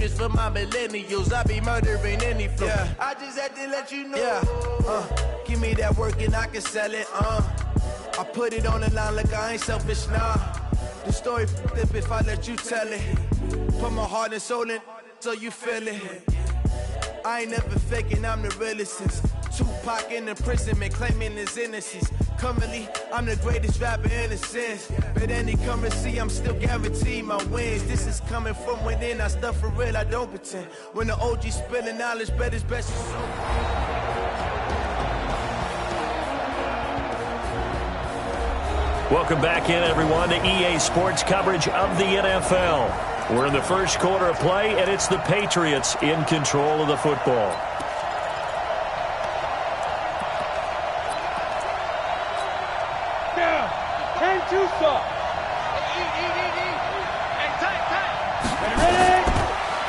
this for my millennials. I be murdering any flow. Yeah. I just had to let you know. Yeah. Give me that work and I can sell it. I put it on the line like I ain't selfish, nah. The story flip if I let you tell it. Put my heart and soul in so you feel it. I ain't never faking, I'm the realest since Tupac in imprisonment, claiming his innocence. Currently, I'm the greatest rapper in a sense. But any currency, I'm still guaranteed my wins. This is coming from within, I stuff for real, I don't pretend. When the OG spilling knowledge, bet it's best. Welcome back in, everyone, to EA Sports coverage of the NFL. We're in the first quarter of play, and it's the Patriots in control of the football.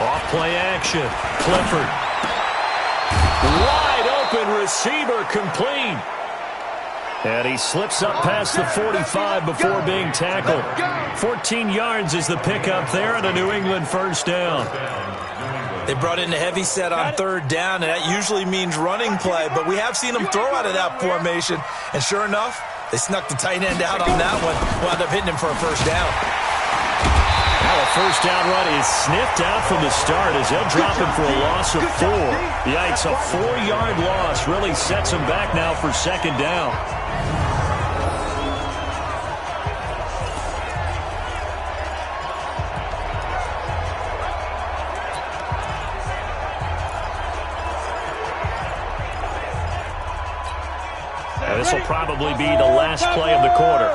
Off play action. Clifford. Wide open receiver complete. And he slips up past the 45 before being tackled. 14 yards is the pickup there and a New England first down. They brought in a heavy set on third down, and that usually means running play. But we have seen them throw out of that formation. And sure enough, they snuck the tight end out on that one. Wound up hitting him for a first down. Now a first down run is sniffed out from the start as they'll drop him for a loss of 4. Yikes, a 4-yard loss really sets him back now for second down. This will probably be the last play of the quarter.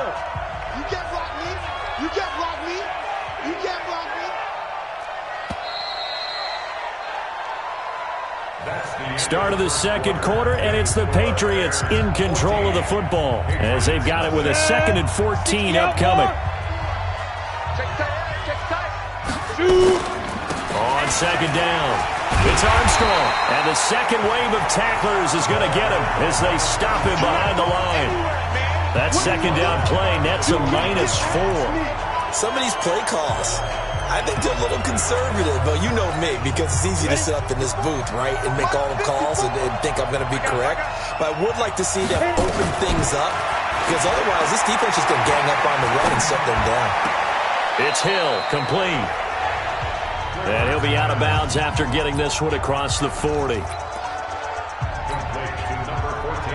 You can't block me. You can't block me. You can't block me. Start of the second quarter, and it's the Patriots in control of the football as they've got it with a 2nd and 14 upcoming. On second down. It's Armstrong, and the second wave of tacklers is going to get him as they stop him behind the line. That second down play nets a -4. Some of these play calls, I think they're a little conservative, but you know me, because it's easy to sit up in this booth, right, and make all the calls and think I'm going to be correct. But I would like to see them open things up, because otherwise this defense is going to gang up on the run and shut them down. It's Hill, complete. And he'll be out of bounds after getting this one across the 40.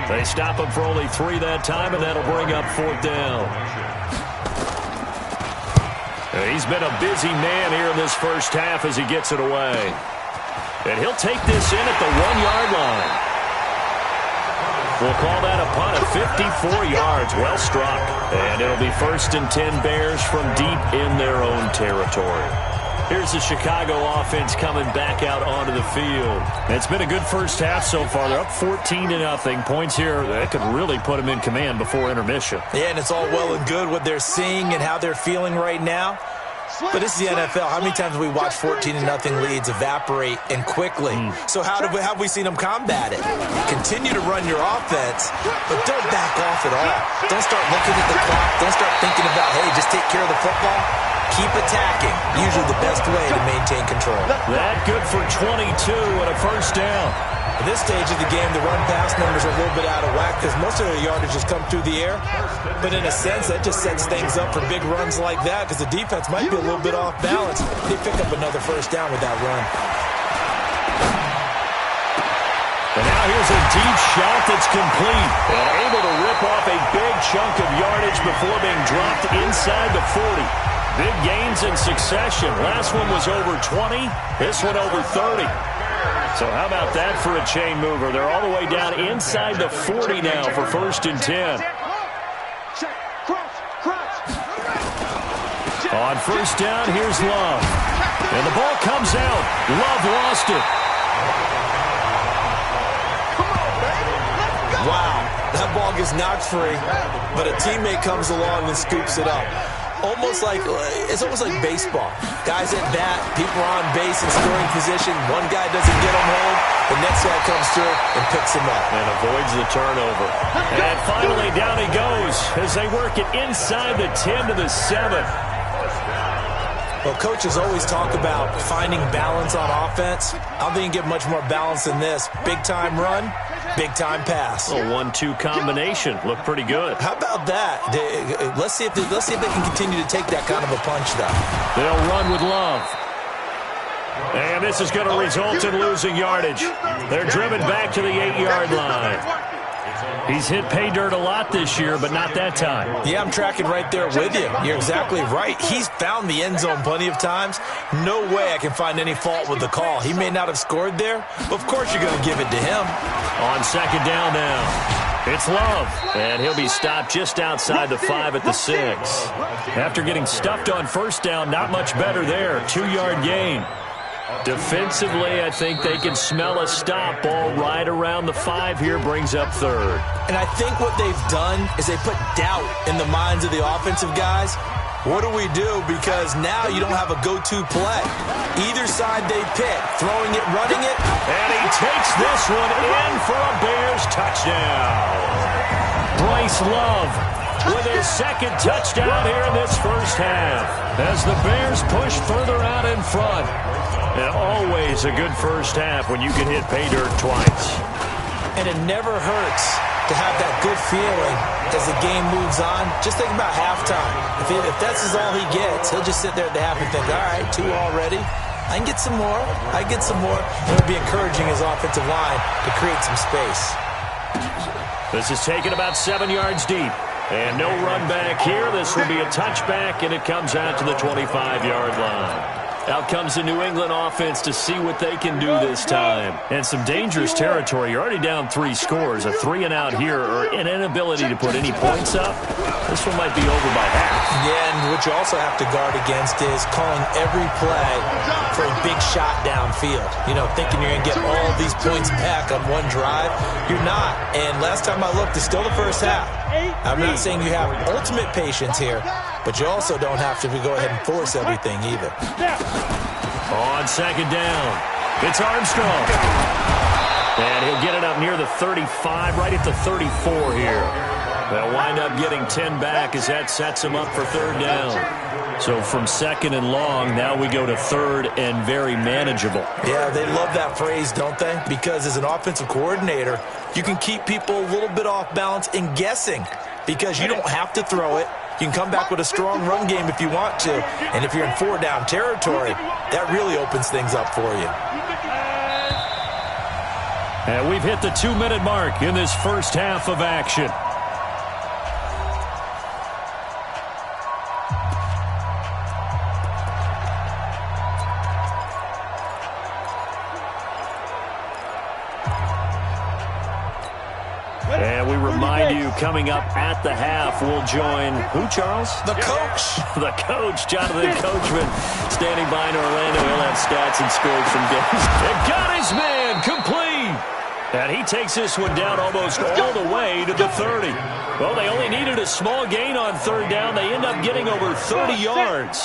They stop him for only 3 that time, and that'll bring up 4th down. He's been a busy man here in this first half as he gets it away. And he'll take this in at the 1-yard line. We'll call that a punt of 54 yards. Well struck. And it'll be 1st and 10 Bears from deep in their own territory. Here's the Chicago offense coming back out onto the field. It's been a good first half so far. They're up 14-0. Points here that could really put them in command before intermission. Yeah, and it's all well and good what they're seeing and how they're feeling right now. But this is the NFL. How many times have we watched 14-0 leads evaporate and quickly? So how have we seen them combat it? Continue to run your offense, but don't back off at all. Don't start looking at the clock. Don't start thinking about, hey, just take care of the football. Keep attacking. Usually the best way to maintain control. That good for 22 and a first down. At this stage of the game, the run-pass numbers are a little bit out of whack because most of their yardage has come through the air. But in a sense, that just sets things up for big runs like that because the defense might be a little bit off balance. They pick up another first down with that run. And now here's a deep shot that's complete and able to rip off a big chunk of yardage before being dropped inside the 40. Big gains in succession. Last one was over 20. This one over 30. So how about that for a chain mover? They're all the way down inside the 40 now for 1st and 10. On first down, here's Love. And the ball comes out. Love lost it. Wow, that ball gets knocked free, but a teammate comes along and scoops it up. It's almost like baseball. Guys at bat, people are on base in scoring position. One guy doesn't get him home. The next guy comes through and picks him up. And avoids the turnover. And finally down he goes as they work it inside the 10 to the 7. Well, coaches always talk about finding balance on offense. I don't think you can get much more balance than this. Big-time run, big-time pass. A 1-2 combination. Looked pretty good. How about that? Let's see if they can continue to take that kind of a punch, though. They'll run with Love. And this is going to result in losing yardage. They're driven back to the 8-yard line. He's hit pay dirt a lot this year, but not that time. Yeah, I'm tracking right there with you. You're exactly right. He's found the end zone plenty of times. No way I can find any fault with the call. He may not have scored there, but of course you're going to give it to him. On second down now, it's Love, and he'll be stopped just outside the 5 at the 6. After getting stuffed on first down, not much better there. 2-yard gain. Defensively, I think they can smell a stop. Ball right around the 5 here, brings up third. And I think what they've done is they put doubt in the minds of the offensive guys. What do we do? Because now you don't have a go-to play. Either side they pick, throwing it, running it. And he takes this one in for a Bears touchdown. Bryce Love with his second touchdown here in this first half, as the Bears push further out in front. And always a good first half when you can hit pay dirt twice. And it never hurts to have that good feeling as the game moves on. Just think about halftime. If that's all he gets, he'll just sit there at the half and think, all right, 2 already. I can get some more. I can get some more. And it'll be encouraging his offensive line to create some space. This is taken about 7 yards deep. And no run back here. This will be a touchback, and it comes out to the 25-yard line. Out comes the New England offense to see what they can do this time. And some dangerous territory. You're already down 3 scores. A 3-and-out here, or an inability to put any points up. This one might be over by half. Yeah, and what you also have to guard against is calling every play for a big shot downfield. You know, thinking you're going to get all these points back on one drive. You're not. And last time I looked, it's still the first half. I'm not saying you have ultimate patience here, but you also don't have to go ahead and force everything either. On second down, it's Armstrong. And he'll get it up near the 35, right at the 34 here. They'll wind up getting 10 back as that sets him up for third down. So from second and long, now we go to third and very manageable. Yeah, they love that phrase, don't they? Because as an offensive coordinator, you can keep people a little bit off balance and guessing because you don't have to throw it. You can come back with a strong run game if you want to. And if you're in 4-down territory, that really opens things up for you. And we've hit the 2-minute mark in this first half of action. And we remind you, coming up at the half, we'll join who, Charles? The coach. The coach, Jonathan Coachman, standing by in Orlando. He'll have stats and scores from games. And got his man complete. And he takes this one down almost all the way to the 30. Well, they only needed a small gain on third down. They end up getting over 30 yards.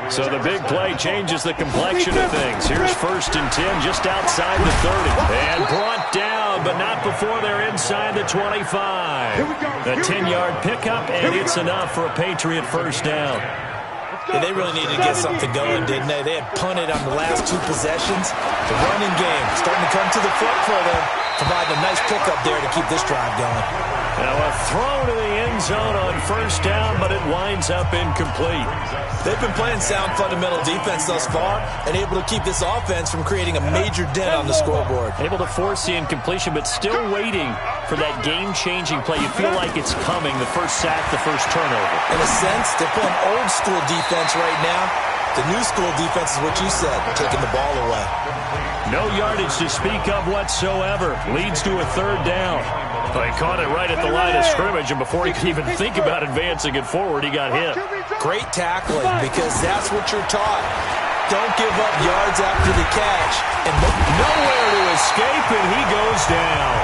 So the big play changes the complexion of things. Here's 1st and 10 just outside the 30. And brought down, but not before they're inside the 25. A 10-yard pickup, and it's enough for a Patriot first down. Yeah, they really needed to get something going, didn't they? They had punted on the last 2 possessions. The running game starting to come to the front for them, providing a nice pickup there to keep this drive going. Now a throw to the end zone on first down, but it winds up incomplete. They've been playing sound fundamental defense thus far and able to keep this offense from creating a major dent on the scoreboard. Able to force the incompletion, but still waiting for that game-changing play. You feel like it's coming, the first sack, the first turnover. In a sense, they're playing old-school defense right now. The new school defense is what you said, taking the ball away. No yardage to speak of whatsoever. Leads to a third down. They caught it right at the line of scrimmage, and before he could even think about advancing it forward, he got hit. Great tackling, because that's what you're taught. Don't give up yards after the catch. And nowhere to escape, and he goes down.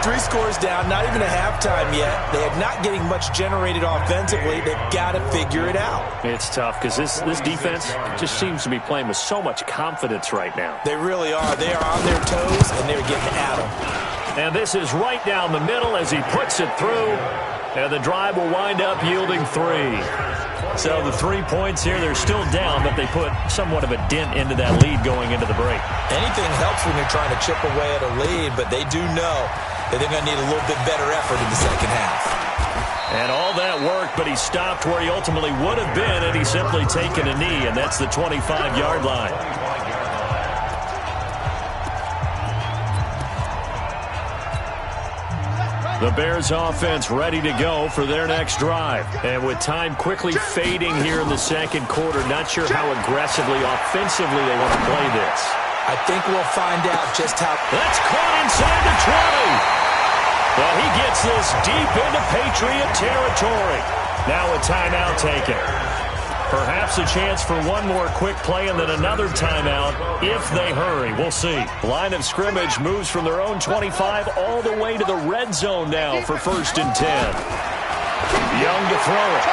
3 scores down, not even a halftime yet. They are not getting much generated offensively. They've got to figure it out. It's tough because this defense just seems to be playing with so much confidence right now. They really are. They are on their toes, and they're getting at them. And this is right down the middle as he puts it through. And the drive will wind up yielding 3. So the 3 points here, they're still down, but they put somewhat of a dent into that lead going into the break. Anything helps when you're trying to chip away at a lead, but they do know that they're going to need a little bit better effort in the second half. And all that worked, but he stopped where he ultimately would have been, and he's simply taken a knee, and that's the 25-yard line. The Bears offense ready to go for their next drive. And with time quickly fading here in the second quarter, not sure how aggressively, offensively they want to play this. I think we'll find out just how. That's caught inside the 20. But he gets this deep into Patriot territory. Now a timeout taken. Perhaps a chance for one more quick play and then another timeout if they hurry. We'll see. Line of scrimmage moves from their own 25 all the way to the red zone now for 1st and 10. Young to throw it.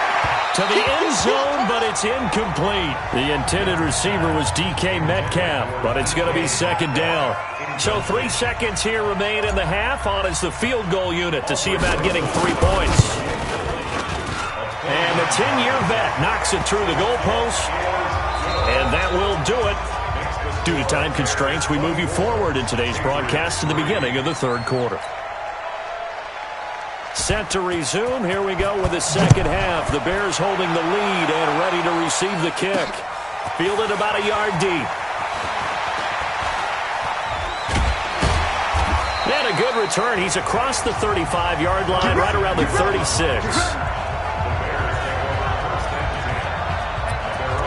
To the end zone, but it's incomplete. The intended receiver was DK Metcalf, but it's going to be 2nd down. So 3 seconds here remain in the half. On is the field goal unit to see about getting 3 points. And the 10-year vet knocks it through the goalpost. And that will do it. Due to time constraints, we move you forward in today's broadcast to the beginning of the 3rd quarter. Set to resume. Here we go with the second half. The Bears holding the lead and ready to receive the kick. Fielded about a yard deep. And a good return. He's across the 35-yard line, right around the 36.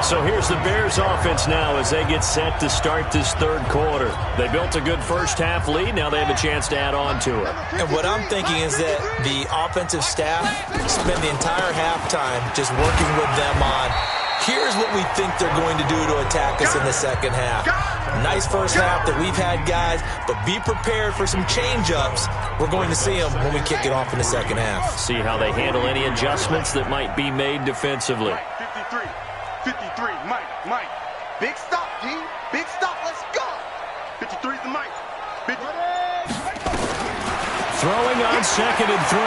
So here's the Bears offense now as they get set to start this 3rd quarter. They built a good first half lead. Now they have a chance to add on to it. And what I'm thinking is that the offensive staff spend the entire halftime just working with them on, here's what we think they're going to do to attack us in the second half. Nice first half that we've had, guys, but be prepared for some change-ups. We're going to see them when we kick it off in the second half. See how they handle any adjustments that might be made defensively. 53, Mike. Big stop, G. Big stop, let's go. 53's the Mike. Throwing on 2nd and 3.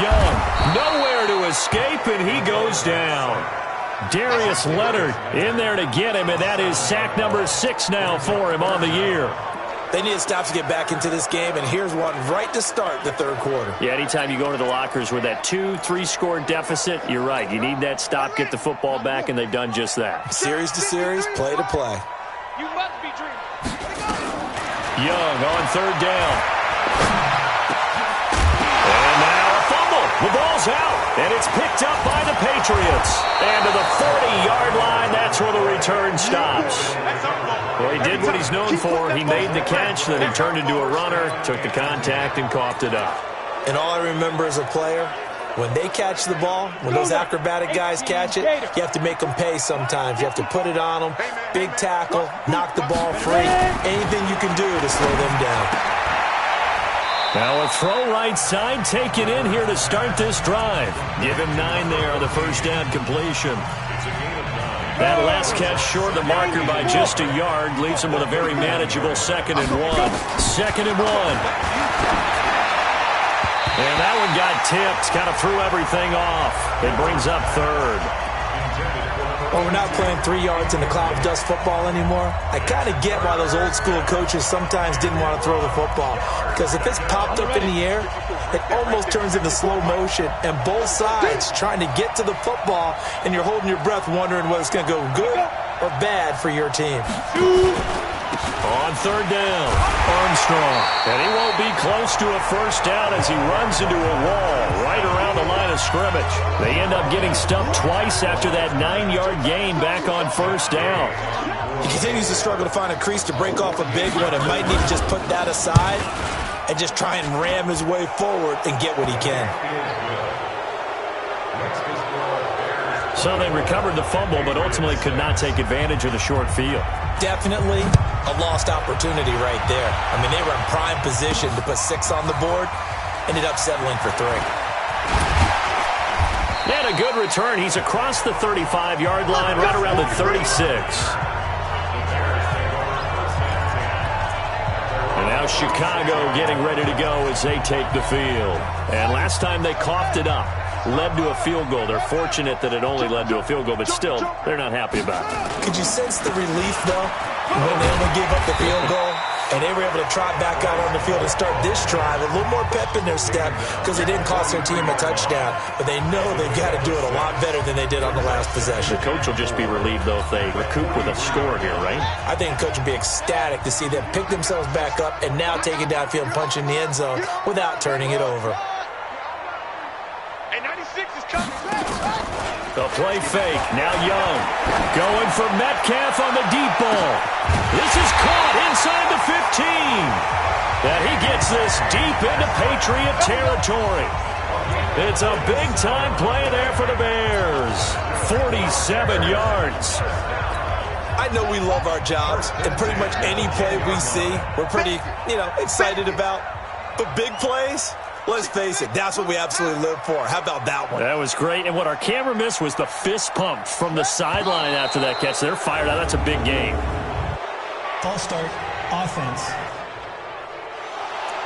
Young, nowhere to escape, and he goes down. Darius Leonard in there to get him, and that is sack number 6 now for him on the year. They need to stop to get back into this game, and here's one right to start the 3rd quarter. Yeah, anytime you go to the lockers with that 2-3 score deficit, you're right. You need that stop, get the football back, and they've done just that. Series to series, play to play. You must be dreaming. Young on 3rd down. And now a fumble. The ball's out, and it's picked up by the Patriots. And to the 40-yard line, that's where the return stops. Well, he did what he's known for. He made the catch, then he turned into a runner, took the contact, and coughed it up. And all I remember as a player, when they catch the ball, when those acrobatic guys catch it, you have to make them pay sometimes. You have to put it on them, big tackle, knock the ball free, anything you can do to slow them down. Now a throw right side taken in here to start this drive. Give him 9 there on the first down completion. That last catch short of the marker by just a yard leaves him with a very manageable 2nd and 1. 2nd and 1. And that one got tipped, kind of threw everything off. It brings up 3rd. Well, we're not playing 3 yards in the cloud of dust football anymore. I kind of get why those old school coaches sometimes didn't want to throw the football. Because if it's popped up in the air, it almost turns into slow motion. And both sides trying to get to the football, and you're holding your breath wondering whether it's going to go good or bad for your team. On 3rd down, Armstrong. And he won't be close to a first down as he runs into a wall right around the line of scrimmage. They end up getting stumped twice after that 9-yard gain back on 1st down. He continues to struggle to find a crease to break off a big one and might need to just put that aside and just try and ram his way forward and get what he can. So they recovered the fumble, but ultimately could not take advantage of the short field. Definitely a lost opportunity right there. I mean, they were in prime position to put 6 on the board, ended up settling for 3. And a good return. He's across the 35-yard line, right around the 36. And now Chicago getting ready to go as they take the field. And last time they coughed it up, led to a field goal. They're fortunate that it only led to a field goal, but still, they're not happy about it. Could you sense the relief, though, when they only gave up the field goal? And they were able to trot back out on the field and start this drive. A little more pep in their step because they didn't cost their team a touchdown. But they know they've got to do it a lot better than they did on the last possession. The coach will just be relieved, though, if they recoup with a score here, right? I think the coach will be ecstatic to see them pick themselves back up and now take it downfield and punch in the end zone without turning it over. And 96 is coming. The play fake. Now Young. Going for Metcalf on the deep ball. This is caught inside the 15. And he gets this deep into Patriot territory. It's a big-time play there for the Bears. 47 yards. I know we love our jobs, and pretty much any play we see, we're pretty, excited about. But big plays, let's face it, that's what we absolutely live for. How about that one? That was great. And what our camera missed was the fist pump from the sideline after that catch. They're fired out. That's a big game. False start, offense.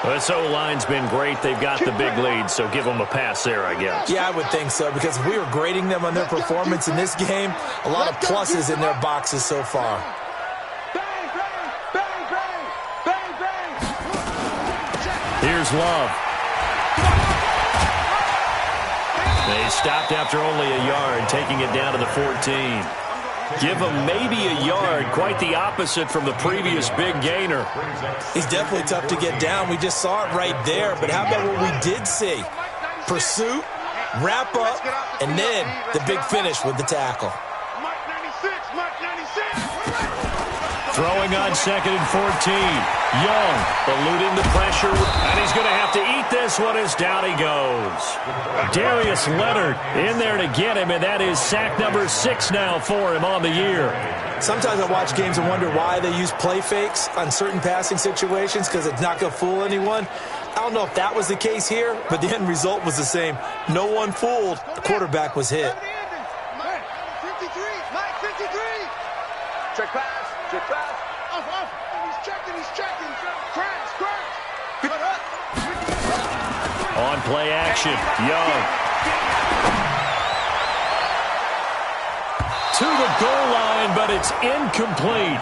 This O-line's been great. They've got the big lead, so give them a pass there, I guess. Yeah, I would think so, because if we were grading them on their performance in this game, a lot of pluses in their boxes so far. Bang, bang, bang, bang, bang, bang. Here's Love. They stopped after only a yard, taking it down to the 14. Give him maybe a yard, quite the opposite from the previous big gainer. He's definitely tough to get down. We just saw it right there. But how about what we did see? Pursuit, wrap up, and then the big finish with the tackle. Mike 96, Mike 96. Throwing on 2nd and 14. Young eluding the pressure, and he's going to have to eat this one as down he goes. Darius Leonard in there to get him, and that is sack number 6 now for him on the year. Sometimes I watch games and wonder why they use play fakes on certain passing situations, because it's not going to fool anyone. I don't know if that was the case here, but the end result was the same. No one fooled. The quarterback was hit. Mike 53, Mike 53. Check pass, check pass. Off. He's checking. Crash. Cut up. On play action, Young. To the goal line, but it's incomplete.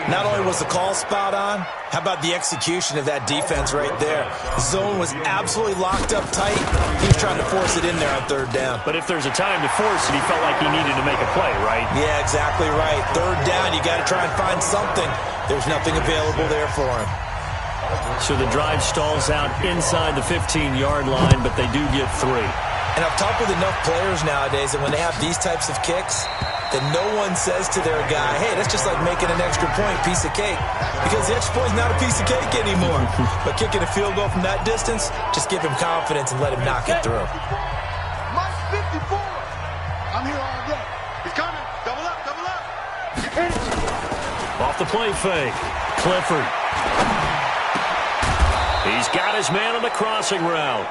Not only was the call spot on, how about the execution of that defense right there? The zone was absolutely locked up tight. He was trying to force it in there on 3rd down. But if there's a time to force it, he felt like he needed to make a play, right? Yeah, exactly right. 3rd down, you got to try and find something. There's nothing available there for him. So the drive stalls out inside the 15-yard line, but they do get 3. And I've talked with enough players nowadays that when they have these types of kicks, that no one says to their guy, hey, that's just like making an extra point, piece of cake. Because the extra point's not a piece of cake anymore. But kicking a field goal from that distance, just give him confidence and let him knock it through. Mike 54. I'm here all day. He's coming. Double up. Off the play fake, Clifford. He's got his man on the crossing route.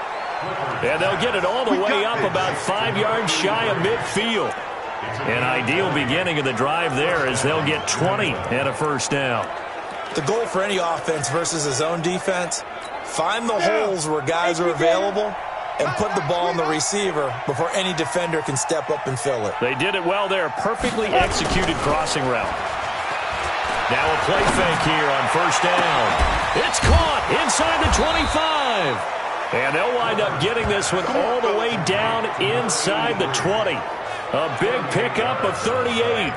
And they'll get it all the way up about 5 yards shy of midfield. An ideal beginning of the drive there as they'll get 20 and a 1st down. The goal for any offense versus a zone defense, find the holes where guys are available and put the ball on the receiver before any defender can step up and fill it. They did it well there. Perfectly executed crossing route. Now a play fake here on 1st down. It's caught inside the 25. And they'll wind up getting this one all the way down inside the 20. A big pickup of 38.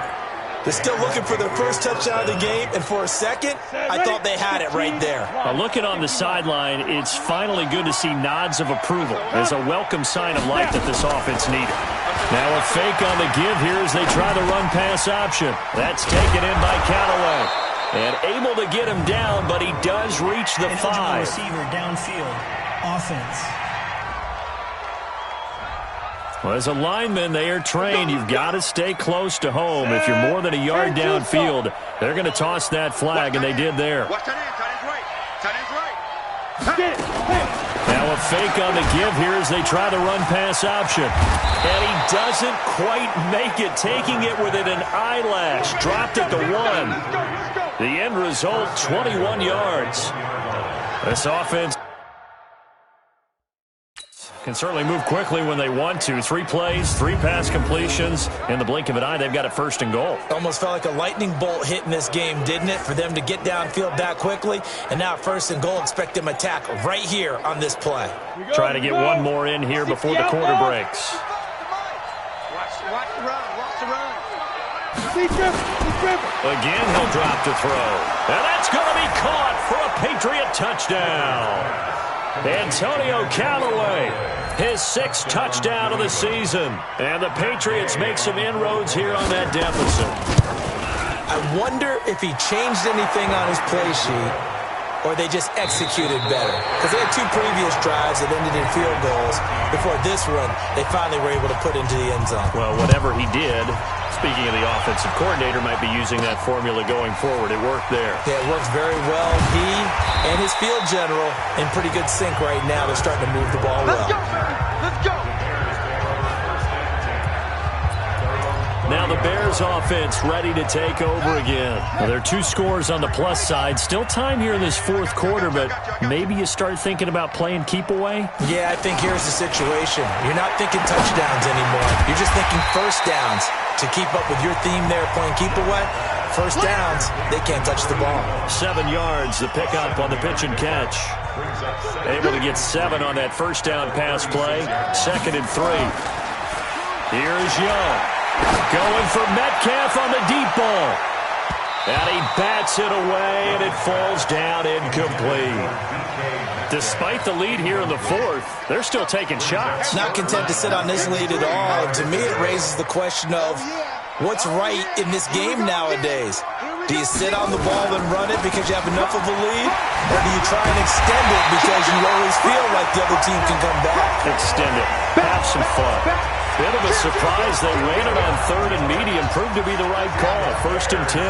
They're still looking for their first touchdown of the game, and for a second, I thought they had it right there. Looking on the sideline, it's finally good to see nods of approval as a welcome sign of life that this offense needed. Now a fake on the give here as they try the run-pass option. That's taken in by Callaway. And able to get him down, but he does reach the 5. Receiver downfield. Offense. Well, as a lineman, they are trained. You've got to stay close to home. If you're more than a yard downfield, they're going to toss that flag, and they did there. Watch that end. Tight end's right. Now a fake on the give here as they try the run-pass option. And he doesn't quite make it, taking it within an eyelash. Dropped at the 1. Let's go. The end result, 21 yards. This offense can certainly move quickly when they want to. 3 plays, 3 pass completions. In the blink of an eye, they've got it first and goal. Almost felt like a lightning bolt hit in this game, didn't it? For them to get downfield that quickly. And now first and goal, expect them to attack right here on this play. Try to get one more in here before the quarter breaks. Watch the run. Watch the run. Again, he'll drop to throw. And that's going to be caught for a Patriot touchdown. Antonio Callaway, his 6th touchdown of the season. And the Patriots make some inroads here on that deficit. I wonder if he changed anything on his play sheet or they just executed better. Because they had 2 previous drives that ended in field goals. Before this one, they finally were able to put into the end zone. Well, whatever he did, speaking of the offensive coordinator, might be using that formula going forward. It worked there. Yeah, it works very well. He and his field general in pretty good sync right now. They're starting to move the ball well. Let's go, baby. Let's go. Now the Bears offense ready to take over again. Well, there are 2 scores on the plus side. Still time here in this 4th quarter, but maybe you start thinking about playing keep away? Yeah, I think here's the situation. You're not thinking touchdowns anymore. You're just thinking first downs. To keep up with your theme there, playing keep away, first downs, they can't touch the ball. 7 yards, the pickup on the pitch and catch. Able to get 7 on that first down pass play. 2nd and 3. Here's Young. Going for Metcalf on the deep ball. And he bats it away, and it falls down incomplete. Despite the lead here in the 4th, they're still taking shots. Not content to sit on this lead at all. To me, it raises the question of what's right in this game nowadays. Do you sit on the ball and run it because you have enough of a lead? Or do you try and extend it because you always feel like the other team can come back? Extend it. Have some fun. Bit of a surprise. They waited on 3rd and medium. Proved to be the right call. 1st and 10.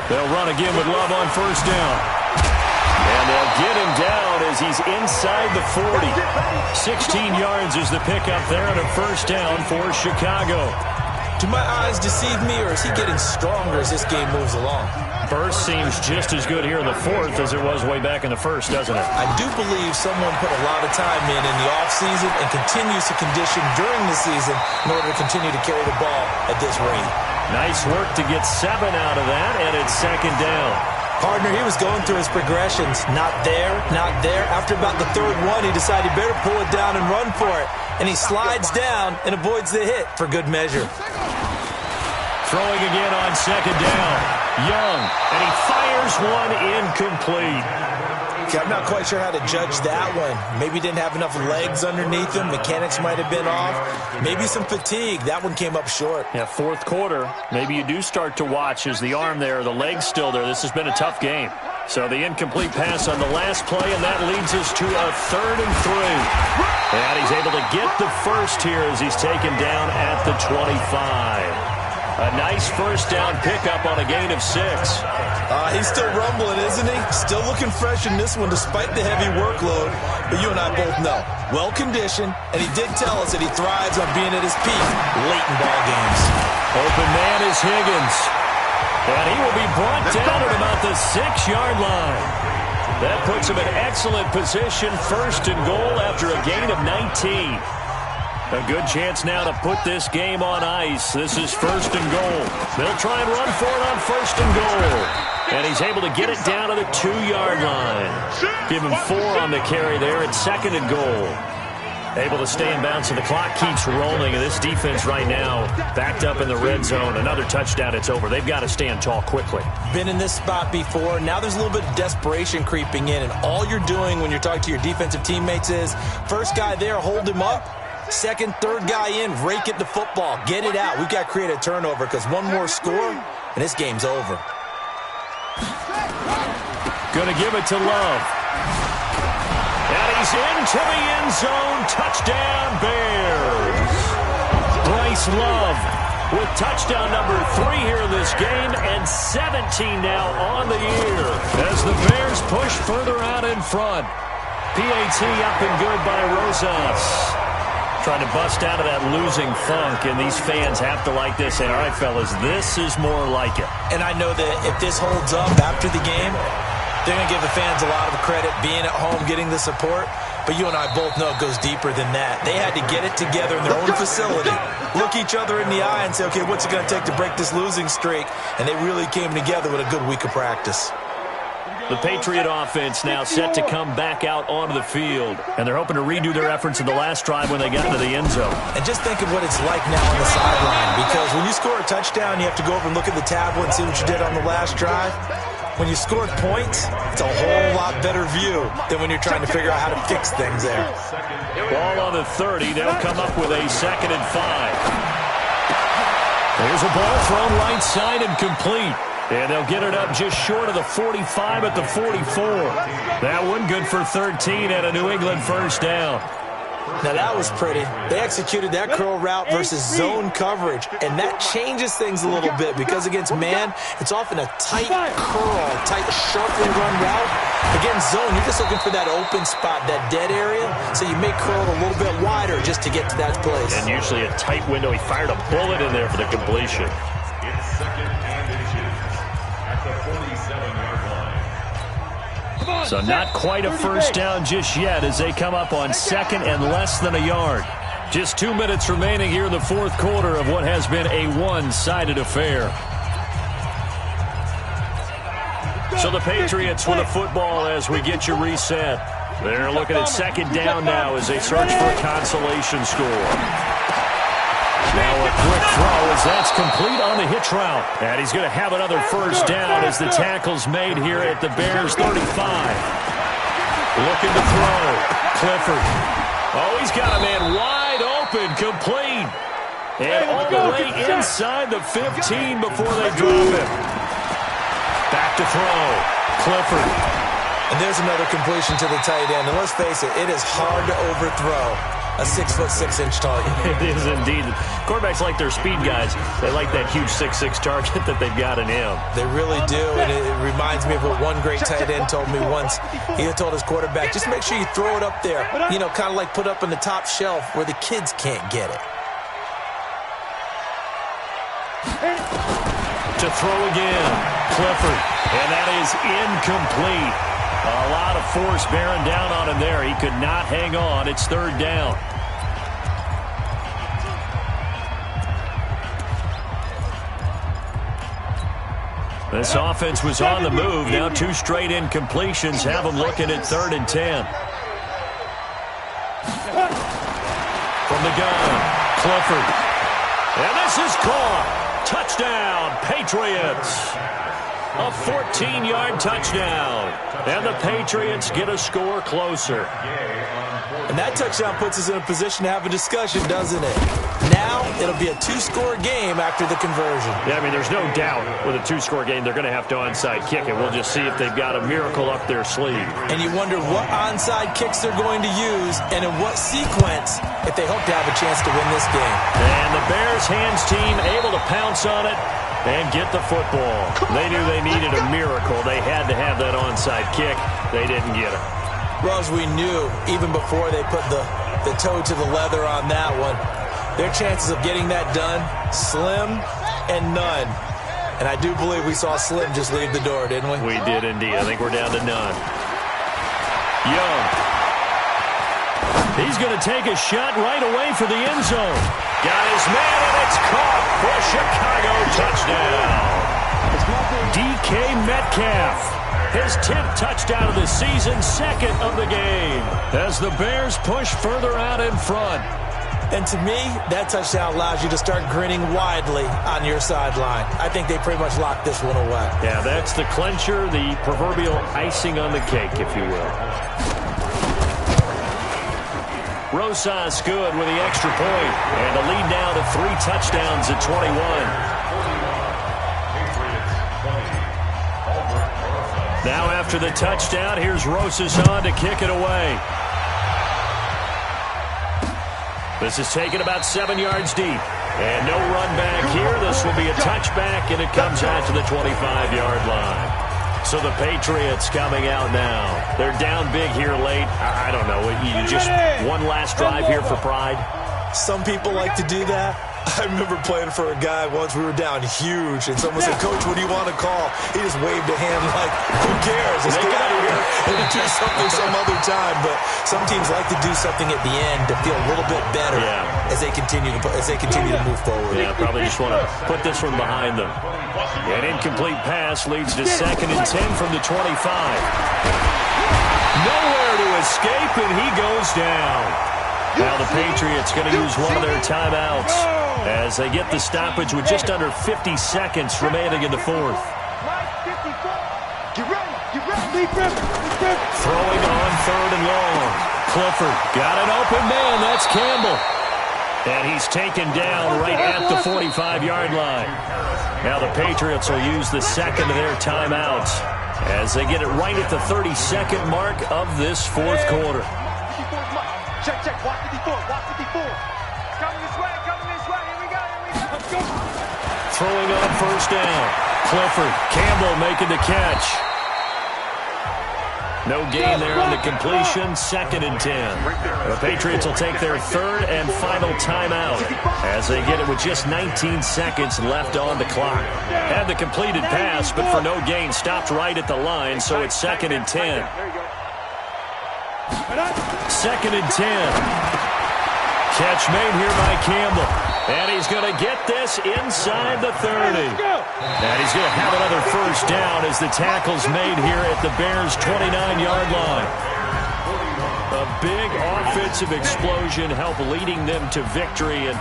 They'll run again with Love on 1st down. And they'll get him down as he's inside the 40. 16 yards is the pickup there and a 1st down for Chicago. Do my eyes deceive me, or is he getting stronger as this game moves along? Burst seems just as good here in the 4th as it was way back in the 1st, doesn't it? I do believe someone put a lot of time in the offseason and continues to condition during the season in order to continue to carry the ball at this rate. Nice work to get 7 out of that, and it's 2nd down. Partner, he was going through his progressions. Not there, not there. After about the 3rd one, he decided he better pull it down and run for it. And he slides down and avoids the hit for good measure. Throwing again on 2nd down. Young, and he fires one incomplete. Okay, I'm not quite sure how to judge that one. Maybe didn't have enough legs underneath him. Mechanics might have been off. Maybe some fatigue. That one came up short. Yeah, 4th quarter. Maybe you do start to watch as the arm there, the leg's still there. This has been a tough game. So the incomplete pass on the last play, and that leads us to a 3rd and 3. And he's able to get the first here as he's taken down at the 25. A nice 1st down pickup on a gain of 6. He's still rumbling, isn't he? Still looking fresh in this one despite the heavy workload. But you and I both know, well-conditioned, and he did tell us that he thrives on being at his peak late in ball games. Open man is Higgins. And he will be brought down at about the 6-yard line. That puts him in excellent position, 1st and goal after a gain of 19. A good chance now to put this game on ice. This is 1st and goal. They'll try and run for it on 1st and goal. And he's able to get it down to the 2-yard line. Give him 4 on the carry there at 2nd and goal. Able to stay in bounds, so the clock keeps rolling. And this defense right now backed up in the red zone. Another touchdown, it's over. They've got to stand tall quickly. Been in this spot before. Now there's a little bit of desperation creeping in. And all you're doing when you're talking to your defensive teammates is, first guy there, hold him up. 2nd, 3rd guy in, rake it to football. Get it out. We've got to create a turnover because one more score, and this game's over. Going to give it to Love. And he's into the end zone. Touchdown, Bears. Bryce Love with touchdown number 3 here in this game and 17 now on the year as the Bears push further out in front. PAT up and good by Rosas. trying to bust out of that losing funk, and these fans have to like this. And, all right, fellas, this is more like it. And I know that if this holds up after the game, they're going to give the fans a lot of credit being at home, getting the support. But you and I both know it goes deeper than that. They had to get it together in their own facility, look each other in the eye and say, okay, what's it going to take to break this losing streak? And they really came together with a good week of practice. The Patriot offense now set to come back out onto the field. And they're hoping to redo their efforts in the last drive when they got into the end zone. And just think of what it's like now on the sideline. Because when you score a touchdown, you have to go over and look at the tablet and see what you did on the last drive. When you scored points, it's a whole lot better view than when you're trying to figure out how to fix things there. Ball on the 30. They'll come up with a 2nd and 5. There's a ball thrown right side and complete. And they'll get it up just short of the 45 at the 44. That one good for 13 and a New England first down. Now that was pretty. They executed that curl route versus zone coverage, and that changes things a little bit because against man, it's often a tight curl, tight, sharply run route. Against zone, you're just looking for that open spot, that dead area, so you may curl it a little bit wider just to get to that place. And usually a tight window. He fired a bullet in there for the completion. It's 2nd and 2 at the 47-yard line. So not quite a first down just yet as they come up on 2nd and less than a yard. Just 2 minutes remaining here in the fourth quarter of what has been a one-sided affair. So the Patriots with the football as we get you reset. They're looking at 2nd down now as they search for a consolation score. Now a quick throw as that's complete on the hitch route. And he's going to have another first down as the tackle's made here at the Bears 35. Looking to throw. Clifford. Oh, he's got a man wide open, complete. And all the way inside the 15 before they drop him. Back to throw. Clifford. And there's another completion to the tight end. And let's face it, it is hard to overthrow a 6'6" target. It is indeed. Quarterbacks like their speed guys. They like that huge 6'6" target that they've got in him. They really do, and it reminds me of what one great tight end told me once. He had told his quarterback, just make sure you throw it up there, you know, kind of like put up on the top shelf where the kids can't get it. To throw again, Clifford, and that is incomplete. A lot of force bearing down on him there. He could not hang on. It's 3rd down. This offense was on the move. Now 2 straight incompletions have them looking at 3rd and 10. From the gun, Clifford. And this is caught. Touchdown, Patriots. A 14-yard touchdown. And the Patriots get a score closer. And that touchdown puts us in a position to have a discussion, doesn't it? Now, it'll be a 2-score game after the conversion. Yeah, I mean, there's no doubt with a 2-score game, they're going to have to onside kick it. We'll just see if they've got a miracle up their sleeve. And you wonder what onside kicks they're going to use and in what sequence if they hope to have a chance to win this game. And the Bears hands team able to pounce on it and get the football. They knew they needed a miracle. They had to have that onside kick. They didn't get it. Well, as we knew, even before they put the toe to the leather on that one, their chances of getting that done, slim and none. And I do believe we saw Slim just leave the door, didn't we? We did indeed. I think we're down to none. Young. He's going to take a shot right away for the end zone. Got his man, and it's caught for a Chicago touchdown. DK Metcalf. His 10th touchdown of the season, 2nd of the game, as the Bears push further out in front. And to me, that touchdown allows you to start grinning widely on your sideline. I think they pretty much locked this one away. Yeah, that's the clincher, the proverbial icing on the cake, if you will. Rosas good with the extra point, and the lead now to 3 touchdowns at 21. Now after the touchdown, here's Rosas on to kick it away. This is taken about 7 yards deep. And no run back here. This will be a touchback, and it comes out to the 25-yard line. So the Patriots coming out now. They're down big here late. I don't know. You just one last drive here for pride? Some people like to do that. I remember playing for a guy once. We were down huge, and someone said, "Coach, what do you want to call?" He just waved a hand like, "Who cares? Let's get out of here and do something some other time." But some teams like to do something at the end to feel a little bit better as they continue to move forward. Yeah, probably just want to put this one behind them. An incomplete pass leads to 2nd and 10 from the 25. Nowhere to escape, and he goes down. Now the Patriots going to use one of their timeouts as they get the stoppage with just under 50 seconds remaining in the 4th. Throwing on 3rd and long. Clifford got an open man. That's Campbell. And he's taken down right at the 45-yard line. Now the Patriots will use the 2nd of their timeouts as they get it right at the 32nd mark of this 4th quarter. Check, check. Watch 54. Watch 54. Coming this way. Coming this way. Here we go. Let's go. Throwing on 1st down. Clifford. Campbell making the catch. No gain there on the completion. 2nd and 10. The Patriots will take their 3rd and final timeout as they get it with just 19 seconds left on the clock. Had the completed pass, but for no gain, stopped right at the line, so it's 2nd and 10. 2nd and 10. Catch made here by Campbell. And he's going to get this inside the 30. And he's going to have another 1st down as the tackle's made here at the Bears' 29-yard line. A big offensive explosion helped leading them to victory. And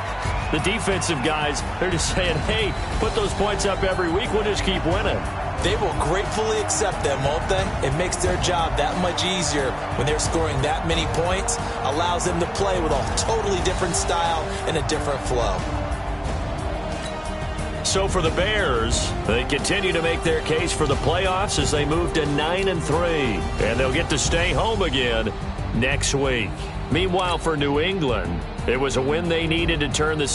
the defensive guys, they're just saying, hey, put those points up every week. We'll just keep winning. They will gratefully accept them, won't they? It makes their job that much easier when they're scoring that many points. Allows them to play with a totally different style and a different flow. So for the Bears, they continue to make their case for the playoffs as they move to 9-3. And they'll get to stay home again next week. Meanwhile, for New England, it was a win they needed to turn the